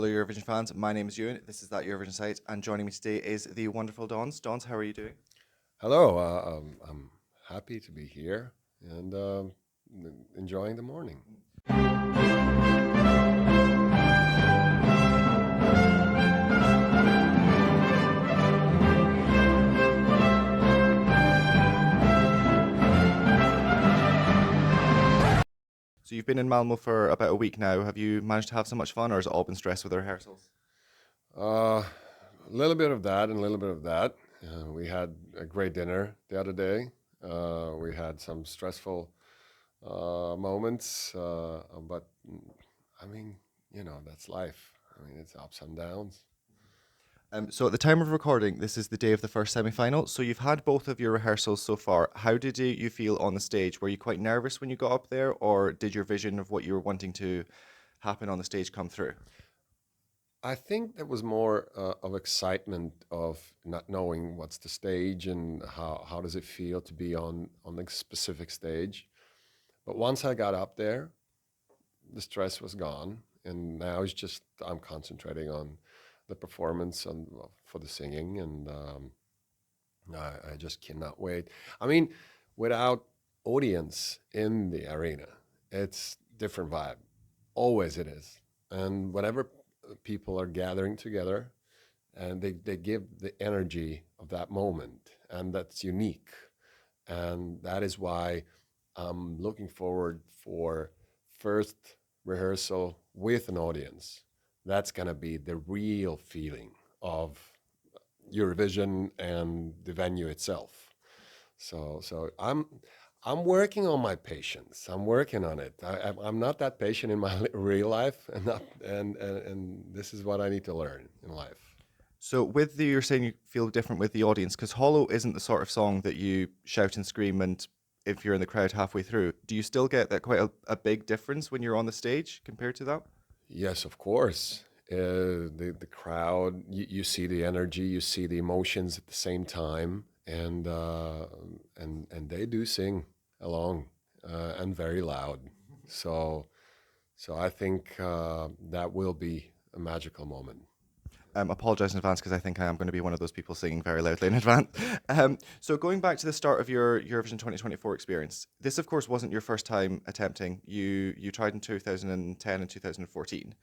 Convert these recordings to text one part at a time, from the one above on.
Hello, Eurovision fans. My name is Euan. This is That Eurovision Site, and joining me today is the wonderful Dons. Dons, how are you doing? Hello, I'm happy to be here and enjoying the morning. So you've been in Malmö for about a week now. Have you managed to have so much fun, or has it all been stressed with the rehearsals? A little bit of that and a little bit of that. We had a great dinner the other day. We had some stressful moments, but I mean, that's life. I mean, it's ups and downs. So at the time of recording, this is the day of the first semi-final. So you've had both of your rehearsals so far. How did you feel on the stage? Were you quite nervous when you got up there, or did your vision of what you were wanting to happen on the stage come through? I think there was more of excitement of not knowing what's the stage and how does it feel to be on the specific stage. But once I got up there, the stress was gone, and now it's just I'm concentrating on the performance and for the singing, and I just cannot wait. I mean, without audience in the arena, it's different vibe. Always it is, and whenever people are gathering together, and they give the energy of that moment, and that's unique, and that is why I'm looking forward for first rehearsal with an audience. That's gonna be the real feeling of Eurovision and the venue itself. So I'm working on my patience. I'm working on it. I'm not that patient in my real life, and this is what I need to learn in life. So with you're saying you feel different with the audience because Hollow isn't the sort of song that you shout and scream and if you're in the crowd halfway through. Do you still get that quite a big difference when you're on the stage compared to that? Yes, of course. The crowd, you see the energy, you see the emotions at the same time, and they do sing along and very loud. So so I think that will be a magical moment. Apologize in advance because I think I am going to be one of those people singing very loudly in advance. So going back to the start of your Eurovision 2024 experience, this of course wasn't your first time attempting. You tried in 2010 and 2014.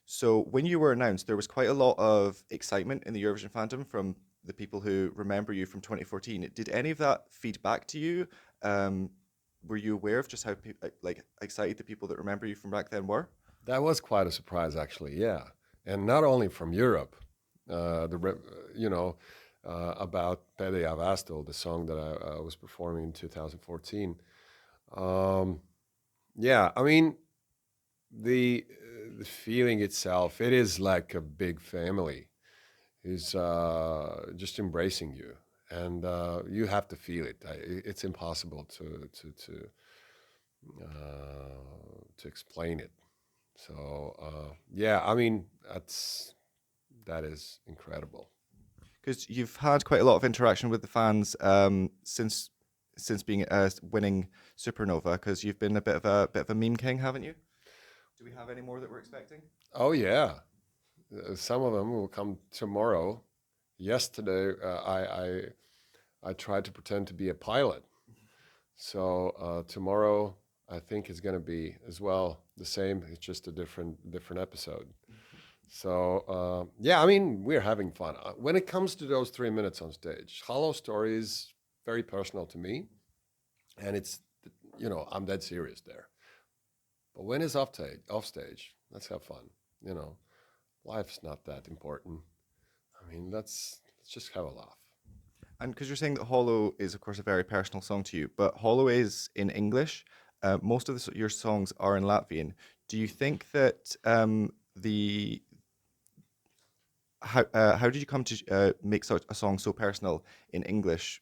So when you were announced, there was quite a lot of excitement in the Eurovision fandom from the people who remember you from 2014. Did any of that feed back to you? Um, were you aware of just how like excited the people that remember you from back then were? That was quite a surprise, actually. Yeah, and not only from Europe, the you know about Pede Avasto, the song that I was performing in 2014. Um, yeah, I mean the feeling itself, it is like a big family who's just embracing you, and you have to feel it. It's impossible to explain it. So yeah, I mean that is incredible. Because you've had quite a lot of interaction with the fans since being winning Supernova. Because you've been a bit of a meme king, haven't you? Do we have any more that we're expecting? Oh yeah, some of them will come tomorrow. Yesterday, I tried to pretend to be a pilot. So tomorrow, I think is going to be as well the same. It's just a different episode. So yeah, I mean we're having fun. When it comes to those 3 minutes on stage, Hollow Story is very personal to me, and it's I'm dead serious there. But when it's off stage, let's have fun. You know, life's not that important. I mean, let's just have a laugh. And because you're saying that Hollow is, of course, a very personal song to you, but Hollow is in English. Most of your songs are in Latvian. Do you think that the how did you come to make such a song so personal in English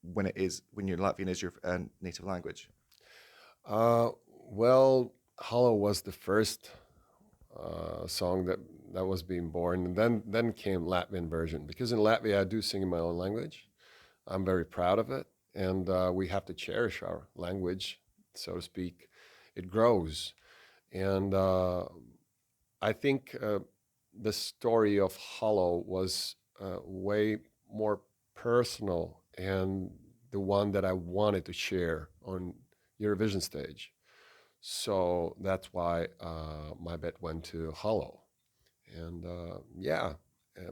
when your Latvian is your native language? Uh, well, Hollow was the first song that was being born, and then came Latvian version. Because in Latvia, I do sing in my own language. I'm very proud of it, and we have to cherish our language, so to speak. It grows, and I think. the story of Hollow was way more personal and the one that I wanted to share on Eurovision stage. So that's why my bet went to Hollow. And yeah,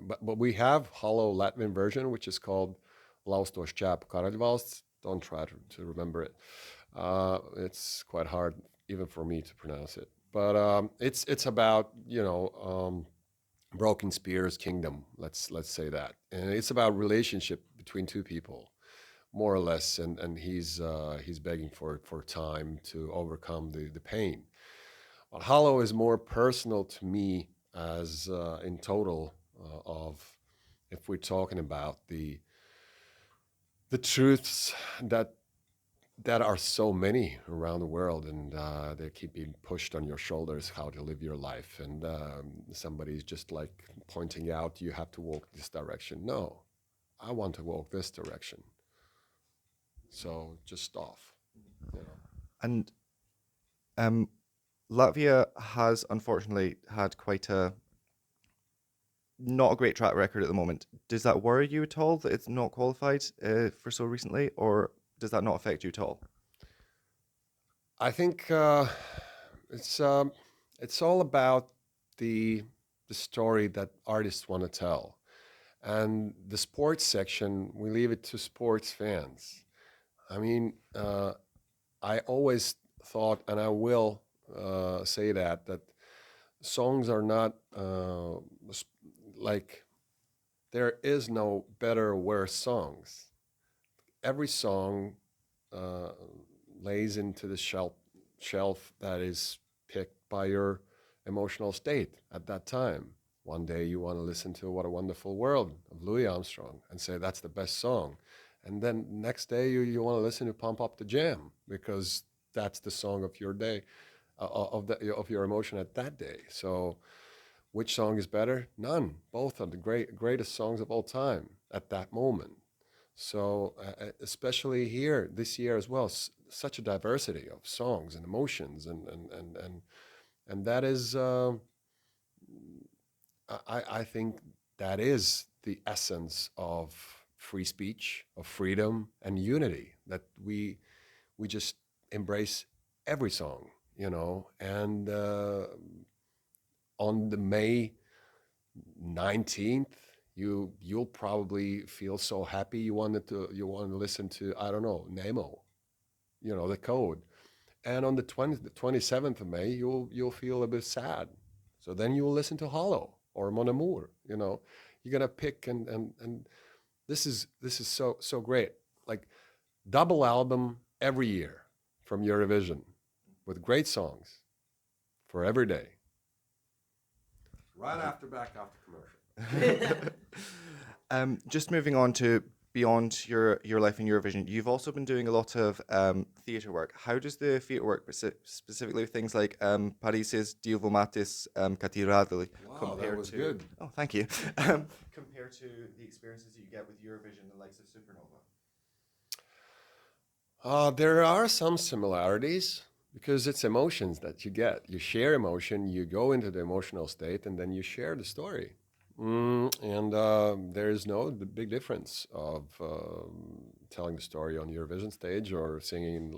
but we have Hollow Latvian version, which is called Laustos Čep Karaļvalsts. Don't try to remember it. It's quite hard even for me to pronounce it. But it's about Broken Spear's kingdom. Let's say that, and it's about relationship between two people, more or less, and he's begging for time to overcome the pain. But Hollow is more personal to me as in total of if we're talking about the truths that are so many around the world, and they keep being pushed on your shoulders how to live your life, and somebody's just like pointing out you have to walk this direction. No, I want to walk this direction. So just off. You know. And um, Latvia has unfortunately had quite a not a great track record at the moment. Does that worry you at all that it's not qualified for so recently, or does that not affect you at all? I think it's it's all about the the story that artists want to tell, and the sports section we leave it to sports fans. I mean, I always thought, and I will say that songs are not like there is no better or worse songs. Every song uh, lays into the shelf that is picked by your emotional state at that time. One day you want to listen to What a Wonderful World of Louis Armstrong and say that's the best song. And then next day you want to listen to Pump Up the Jam because that's the song of your day, of your emotion at that day. So which song is better? None. Both are the greatest songs of all time at that moment. So, especially here this year as well, such a diversity of songs and emotions, and that is, I think, that is the essence of free speech, of freedom, and unity. That we just embrace every song, and on the May 19th, you'll probably feel so happy you want to listen to, I don't know, Nemo, the code. And on the 27th of May, you'll feel a bit sad. So then you'll listen to Hollow or Mon Amour, You're gonna pick, and this is so great. Like double album every year from Eurovision with great songs for every day. Right after back after commercial. Just moving on to beyond your life in Eurovision, you've also been doing a lot of theatre work. How does the theatre work, specifically with things like Paris's Dio Vomatis Cathedral, Wow, that was good. Oh, thank you. Compared to the experiences that you get with Eurovision, the likes of Supernova? There are some similarities because it's emotions that you get. You share emotion, you go into the emotional state, and then you share the story. And there is no big difference of telling the story on Eurovision stage or singing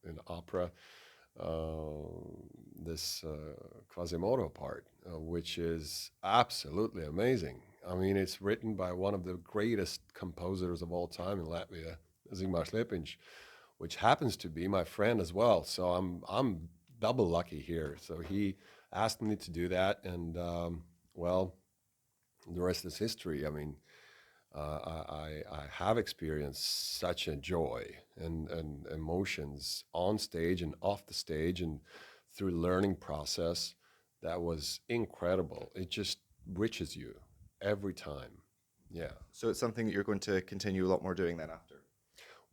in opera. This Quasimodo part, which is absolutely amazing. I mean, it's written by one of the greatest composers of all time in Latvia, Zigmārs Liepiņš, which happens to be my friend as well. So I'm double lucky here. So he asked me to do that, and well, the rest is history. I mean, I have experienced such a joy and emotions on stage and off the stage and through learning process that was incredible. It just riches you every time. Yeah. So it's something that you're going to continue a lot more doing then after?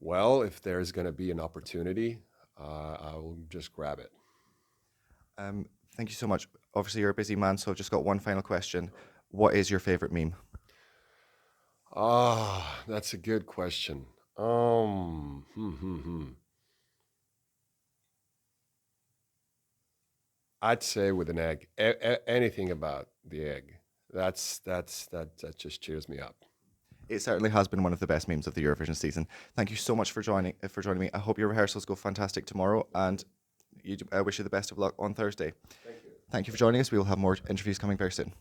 Well, if there's going to be an opportunity, I will just grab it. Thank you so much. Obviously, you're a busy man, so I've just got one final question. What is your favorite meme? That's a good question. I'd say with an egg, anything about the egg. That just cheers me up. It certainly has been one of the best memes of the Eurovision season. Thank you so much for joining me. I hope your rehearsals go fantastic tomorrow, and I wish you the best of luck on Thursday. Thank you. Thank you for joining us. We will have more interviews coming very soon.